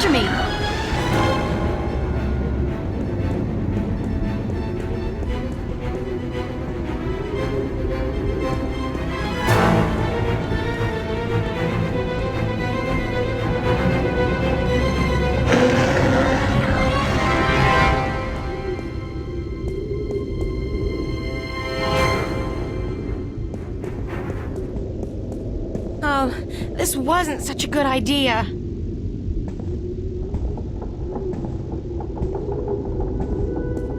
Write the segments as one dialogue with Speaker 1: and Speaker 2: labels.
Speaker 1: after me! Oh, this wasn't such a good idea.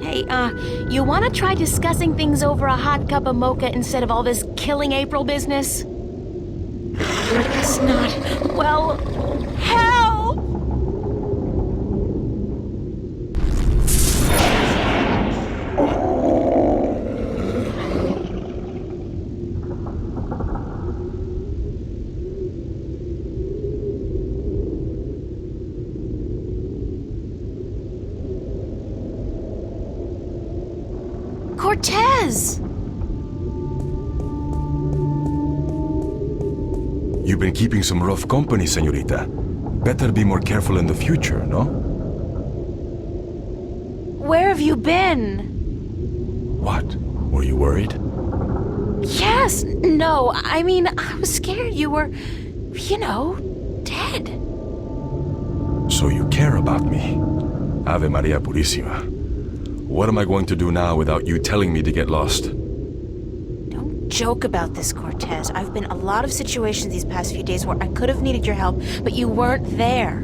Speaker 1: Hey, you wanna try discussing things over a hot cup of mocha instead of all this killing April business? I guess not. Well, help! Cortez!
Speaker 2: You've been keeping some rough company, señorita. Better be more careful in the future, no?
Speaker 1: Where have you been?
Speaker 2: What? Were you worried?
Speaker 1: Yes, no, I mean, I was scared you were, you know, dead.
Speaker 2: So you care about me. Ave Maria Purísima. What am I going to do now without you telling me to get lost?
Speaker 1: Don't joke about this, Cortez. I've been in a lot of situations these past few days where I could have needed your help, but you weren't there.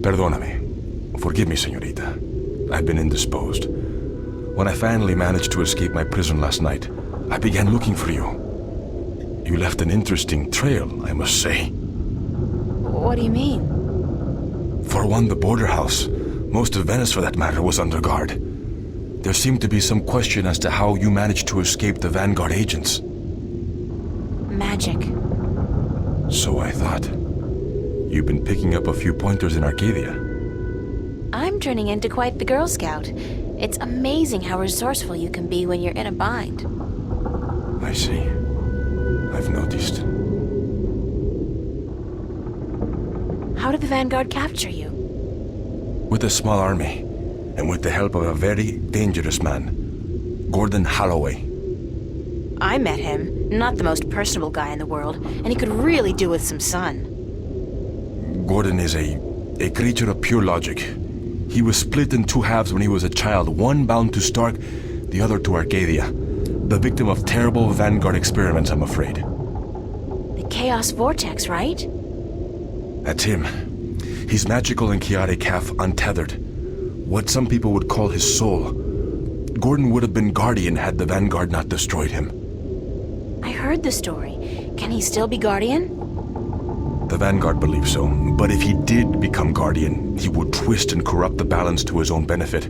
Speaker 2: Perdóname. Forgive me, señorita. I've been indisposed. When I finally managed to escape my prison last night, I began looking for you. You left an interesting trail, I must say.
Speaker 1: What do you mean?
Speaker 2: For one, the border house, most of Venice for that matter, was under guard. There seemed to be some question as to how you managed to escape the Vanguard agents.
Speaker 1: Magic.
Speaker 2: So I thought. You've been picking up a few pointers in Arcadia.
Speaker 1: I'm turning into quite the Girl Scout. It's amazing how resourceful you can be when you're in a bind.
Speaker 2: I see. I've noticed.
Speaker 1: How did the Vanguard capture you?
Speaker 2: With a small army, and with the help of a very dangerous man, Gordon Holloway.
Speaker 1: I met him. Not the most personable guy in the world, and he could really do with some sun.
Speaker 2: Gordon is a creature of pure logic. He was split in two halves when he was a child, one bound to Stark, the other to Arcadia. The victim of terrible Vanguard experiments, I'm afraid.
Speaker 1: The Chaos Vortex, right?
Speaker 2: That's him. He's magical and chaotic, half untethered. What some people would call his soul. Gordon would have been Guardian had the Vanguard not destroyed him.
Speaker 1: I heard the story. Can he still be Guardian?
Speaker 2: The Vanguard believes so, but if he did become Guardian, he would twist and corrupt the balance to his own benefit.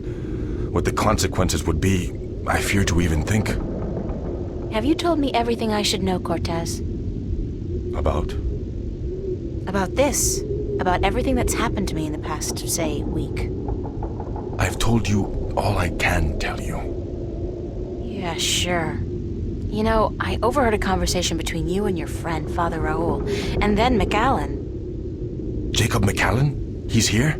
Speaker 2: What the consequences would be, I fear to even think.
Speaker 1: Have you told me everything I should know, Cortez?
Speaker 2: About?
Speaker 1: About this. About everything that's happened to me in the past, say, week.
Speaker 2: I've told you all I can tell you.
Speaker 1: Yeah, sure. You know, I overheard a conversation between you and your friend, Father Raoul, and then McAllen.
Speaker 2: Jacob McAllen? He's here?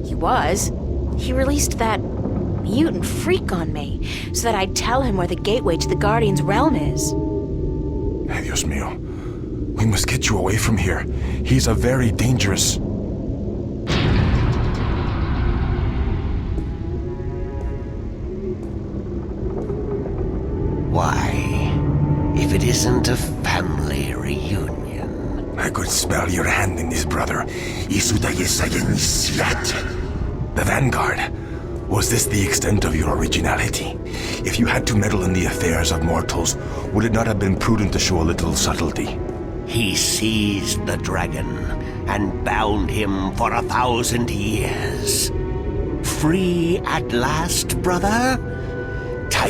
Speaker 1: He was. He released that mutant freak on me, so that I'd tell him where the gateway to the Guardian's realm is.
Speaker 2: Ay, Dios mío. We must get you away from here. He's a very dangerous...
Speaker 3: Why, if it isn't a family reunion.
Speaker 2: I could smell your hand in this, brother. The Vanguard. Was this the extent of your originality? If you had to meddle in the affairs of mortals, would it not have been prudent to show a little subtlety?
Speaker 3: He seized the dragon and bound him for 1,000 years. Free at last, brother?
Speaker 2: I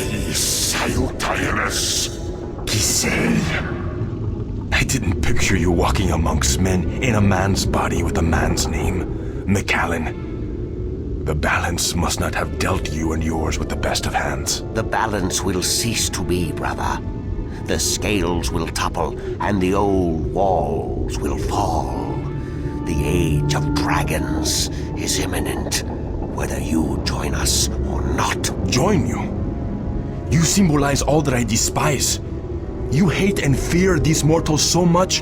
Speaker 2: didn't picture you walking amongst men in a man's body with a man's name, McAllen. The balance must not have dealt you and yours with the best of hands.
Speaker 3: The balance will cease to be, brother. The scales will topple and the old walls will fall. The age of dragons is imminent, whether you join us or not.
Speaker 2: Join you? You symbolize all that I despise. You hate and fear these mortals so much,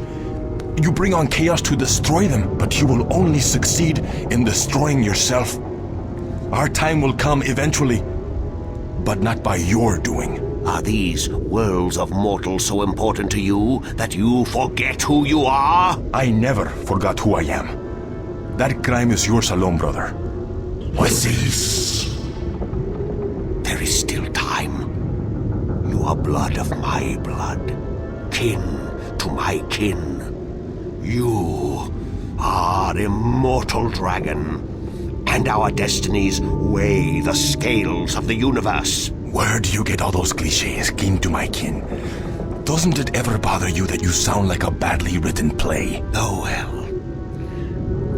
Speaker 2: you bring on chaos to destroy them, but you will only succeed in destroying yourself. Our time will come eventually, but not by your doing.
Speaker 3: Are these worlds of mortals so important to you that you forget who you are?
Speaker 2: I never forgot who I am. That crime is yours alone, brother.
Speaker 3: Cease. There is still time. You are blood of my blood, kin to my kin. You are immortal dragon, and our destinies weigh the scales of the universe.
Speaker 2: Where do you get all those cliches, kin to my kin? Doesn't it ever bother you that you sound like a badly written play?
Speaker 3: Oh well,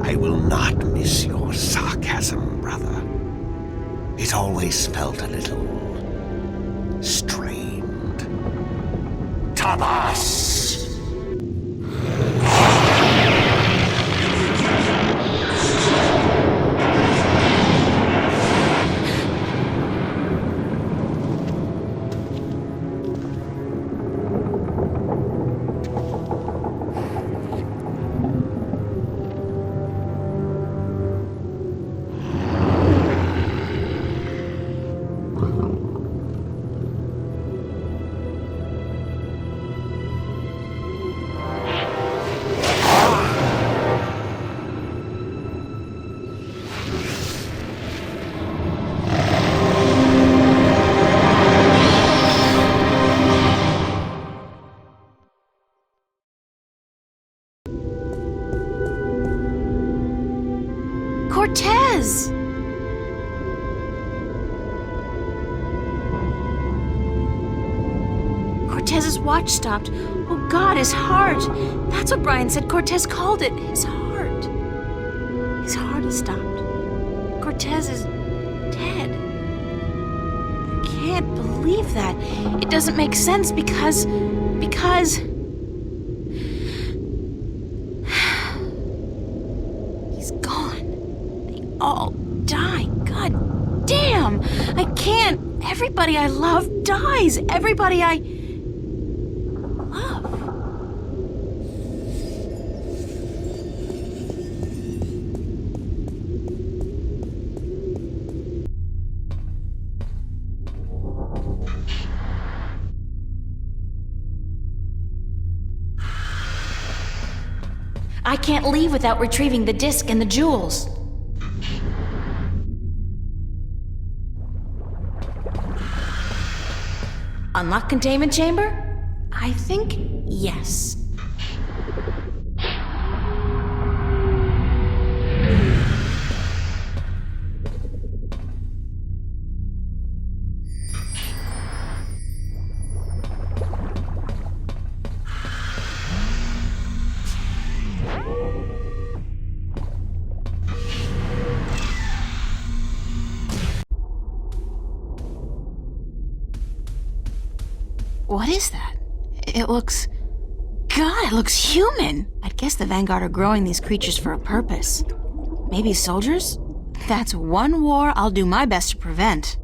Speaker 3: I will not miss your sarcasm, brother. It always felt a little strained. Tabas!
Speaker 1: Cortez! Cortez's watch stopped. Oh God, his heart. That's what Brian said Cortez called it. His heart. His heart has stopped. Cortez is dead. I can't believe that. It doesn't make sense because... He's gone. They all die. God damn! I can't. Everybody I love dies. Everybody I love. I can't leave without retrieving the disc and the jewels. Unlock containment chamber? I think yes. What is that? It looks... God, it looks human! I'd guess the Vanguard are growing these creatures for a purpose. Maybe soldiers? That's one war I'll do my best to prevent.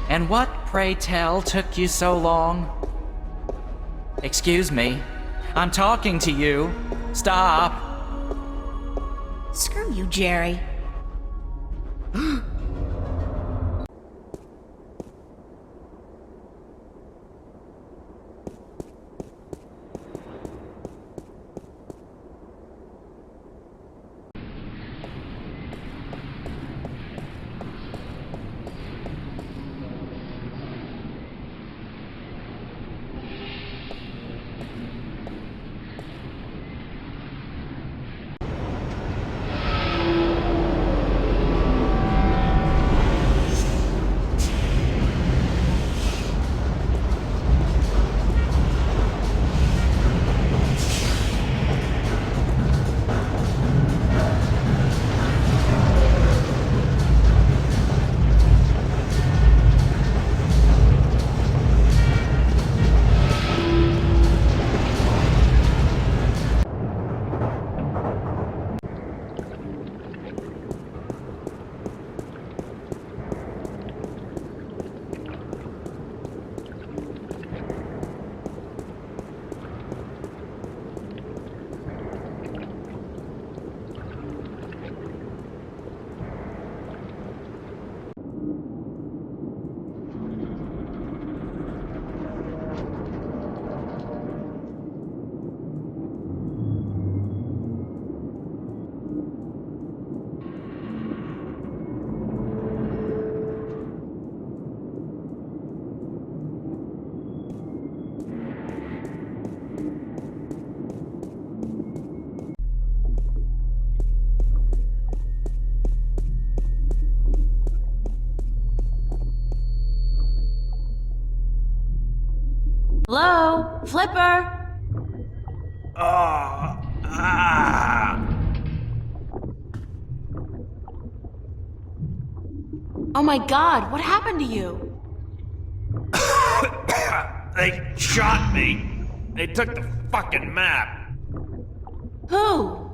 Speaker 4: And what, pray tell, took you so long? Excuse me. I'm talking to you. Stop.
Speaker 1: Screw you, Jerry. Hello? Flipper? Oh my god, what happened to you?
Speaker 5: They shot me. They took the fucking map.
Speaker 1: Who?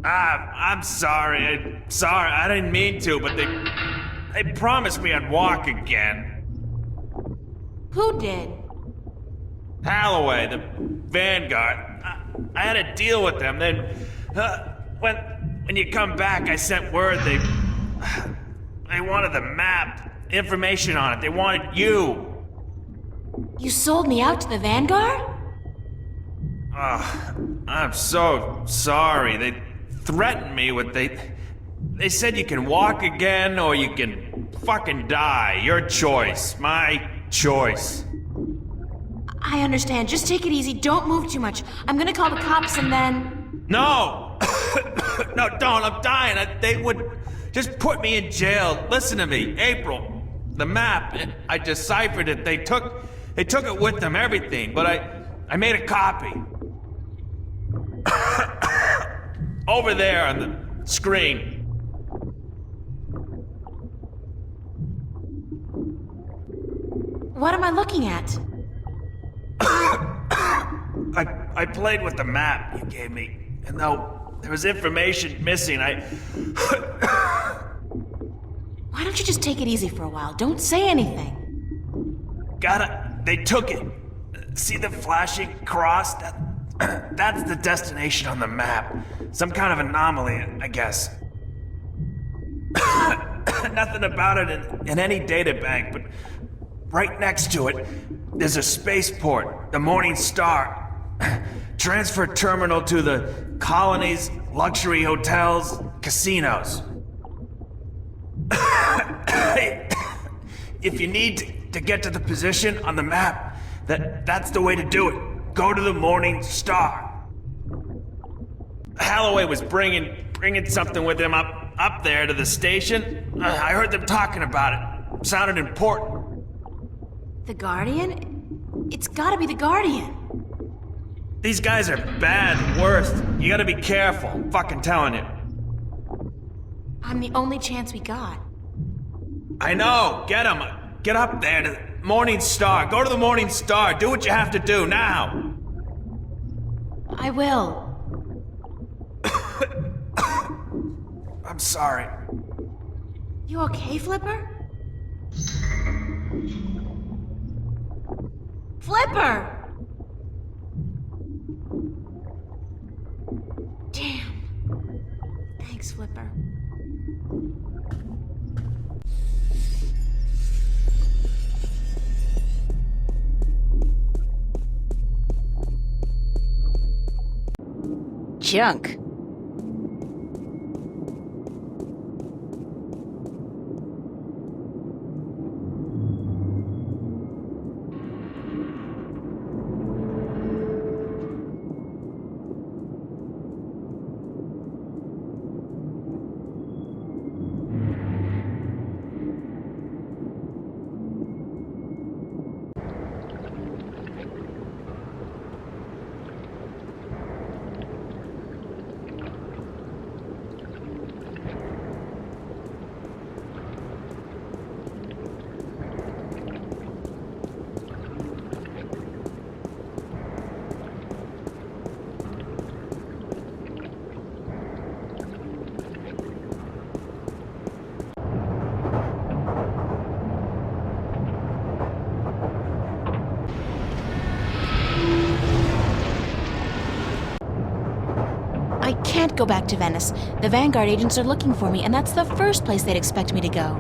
Speaker 5: I'm sorry. Sorry, I didn't mean to, but they promised me I'd walk again.
Speaker 1: Who did?
Speaker 5: Holloway, the Vanguard. I had a deal with them. Then, when you come back, I sent word they wanted the map, information on it. They wanted you.
Speaker 1: You sold me out to the Vanguard?
Speaker 5: I'm so sorry. They threatened me with they said you can walk again or you can fucking die. Your choice. My choice.
Speaker 1: I understand. Just take it easy. Don't move too much. I'm gonna call the cops and then...
Speaker 5: No! No, don't. I'm dying. They would just put me in jail. Listen to me. April, the map, I deciphered it. They took it with them, everything, but I made a copy. Over there on the screen.
Speaker 1: What am I looking at?
Speaker 5: I played with the map you gave me, and though there was information missing,
Speaker 1: Why don't you just take it easy for a while? Don't say anything.
Speaker 5: They took it. See the flashing cross? That's the destination on the map. Some kind of anomaly, I guess. Nothing about it in any data bank, but right next to it, there's a spaceport, the Morning Star. Transfer terminal to the colonies, luxury hotels, casinos. If you need to get to the position on the map, that's the way to do it. Go to the Morning Star. Holloway was bringing something with him up there to the station. I heard them talking about it. Sounded important.
Speaker 1: The Guardian? It's gotta be the Guardian.
Speaker 5: These guys are bad and worst. You gotta be careful. I'm fucking telling you.
Speaker 1: I'm the only chance we got.
Speaker 5: I know. Get him. Get up there to the Morning Star. Go to the Morning Star. Do what you have to do now.
Speaker 1: I will.
Speaker 5: I'm sorry.
Speaker 1: You okay, Flipper? Flipper! Damn. Thanks, Flipper. Junk. I can't go back to Venice. The Vanguard agents are looking for me, and that's the first place they'd expect me to go.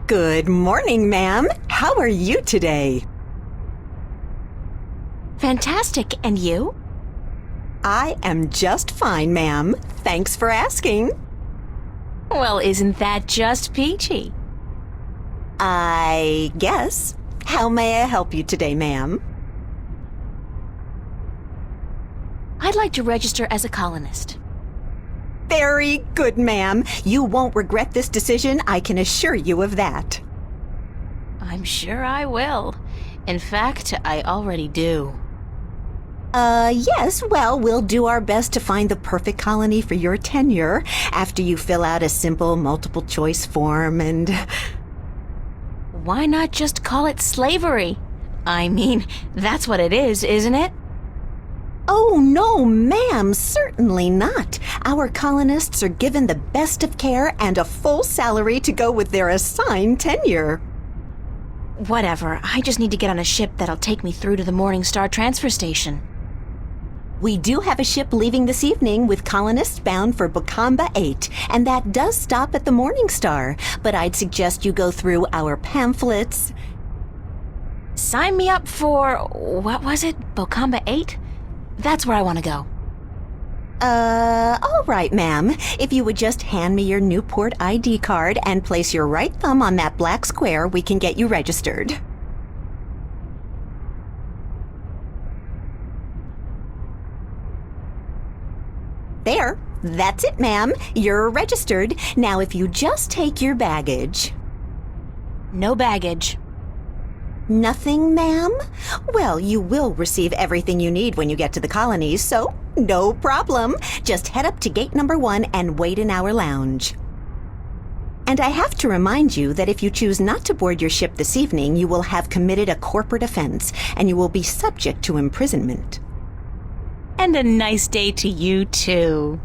Speaker 6: Good morning, ma'am. How are you today?
Speaker 1: Fantastic, and you?
Speaker 6: I am just fine, ma'am. Thanks for asking.
Speaker 1: Well, isn't that just peachy?
Speaker 6: I guess. How may I help you today, ma'am?
Speaker 1: I'd like to register as a colonist.
Speaker 6: Very good, ma'am. You won't regret this decision, I can assure you of that.
Speaker 1: I'm sure I will. In fact, I already do.
Speaker 6: Yes, well, we'll do our best to find the perfect colony for your tenure after you fill out a simple multiple choice form and...
Speaker 1: Why not just call it slavery? I mean, that's what it is, isn't it?
Speaker 6: Oh, no, ma'am, certainly not. Our colonists are given the best of care and a full salary to go with their assigned tenure.
Speaker 1: Whatever, I just need to get on a ship that'll take me through to the Morningstar transfer station.
Speaker 6: We do have a ship leaving this evening with colonists bound for Bokamba 8, and that does stop at the Morningstar, but I'd suggest you go through our pamphlets.
Speaker 1: Sign me up for, what was it, Bokamba 8? That's where I want to go.
Speaker 6: All right, ma'am. If you would just hand me your Newport ID card and place your right thumb on that black square, we can get you registered. There. That's it, ma'am. You're registered. Now, if you just take your baggage.
Speaker 1: No baggage.
Speaker 6: Nothing, ma'am? Well, you will receive everything you need when you get to the colonies, so no problem. Just head up to gate number 1 and wait in our lounge. And I have to remind you that if you choose not to board your ship this evening, you will have committed a corporate offense, and you will be subject to imprisonment.
Speaker 1: And a nice day to you, too.